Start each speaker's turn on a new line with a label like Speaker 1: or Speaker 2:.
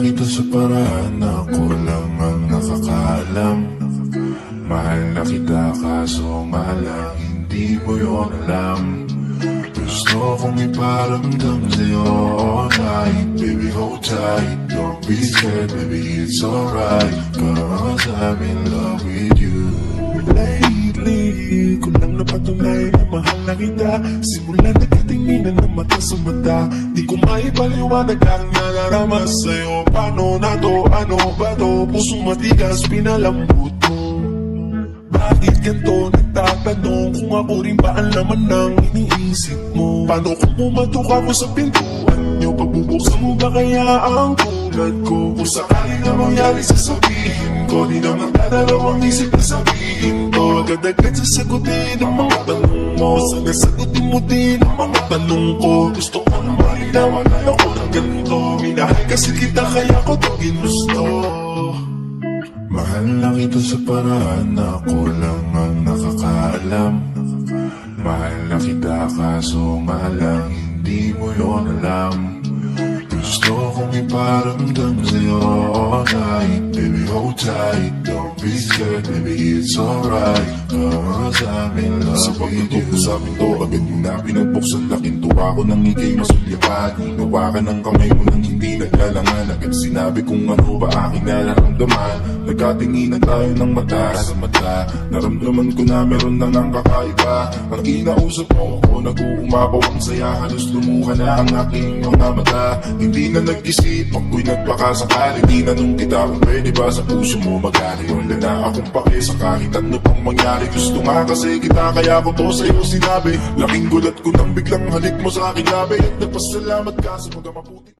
Speaker 1: kita sa paraan na ako lang ang nakakaalam. Mahal na kita kaso malang hindi mo yun alam. Gusto kong iparamdam sa'yo all night. Baby, hold tight, don't be scared, baby, it's alright, 'cause I'm in love with you.
Speaker 2: Lately, ko lang napatunay na mahal na kita. Simula nagkatinginan ng mata sa mata. Di ko maipaliwanag ang nararama sa'yo. Paano na to, ano ba to? Pusong matigas, pinalambot mo. Bakit ganito? Nagtatanong kung ako rin ba ang laman ng iniisip mo. Paano kung pumatok ako sa pintuan nyo? Pagbubuksan mo ba kaya ang tulad ko? Kung sakali na mangyari sasabihin ko, di naman dadalawang isip na sabihin ko. Agad-agad sasagutin ang mga tanong mo. Sana sagutin mo din ang mga tanong ko. Gusto ko na malinawan ako ng ganito. Minahal kasi kita kaya ko to ginusto.
Speaker 1: Mahal na kita sa paraan na ako lang ang nakakaalam. Mahal na kita kaso malang hindi mo yun alam. Gusto kong iparamdam sa'yo all night. Baby, hold tight, don't be scared, baby, it's alright, 'cause I'm in love
Speaker 2: Sa
Speaker 1: with you.
Speaker 2: pagtutok sa amin to, agad mo na pinagbuksan. Laking tuwa ko nang ikay masulyapan. Hinawa ka ng kamay mo nang hindi naglalangan. Agad sinabi kung ano ba aking nararamdaman. Nagkatinginan tayo ng mata sa mata. Naramdaman ko na meron na ngang kakaiba. Ang kinausap mo ako, nag-uumapaw ang saya. Halos lumuha na ang aking mga mata. Hindi na nag-isip, ako'y nagpakasakali. Tinanong kita kung pwede ba sa puso mo magali. Wala na akong pake sa kahit ano pang mangyari. Gusto nga kasi kita kaya ko to sa'yo sinabi. Laking gulat ko nang biglang halik mo sa aking labi. At nagpasalamat ka sa mga maputi.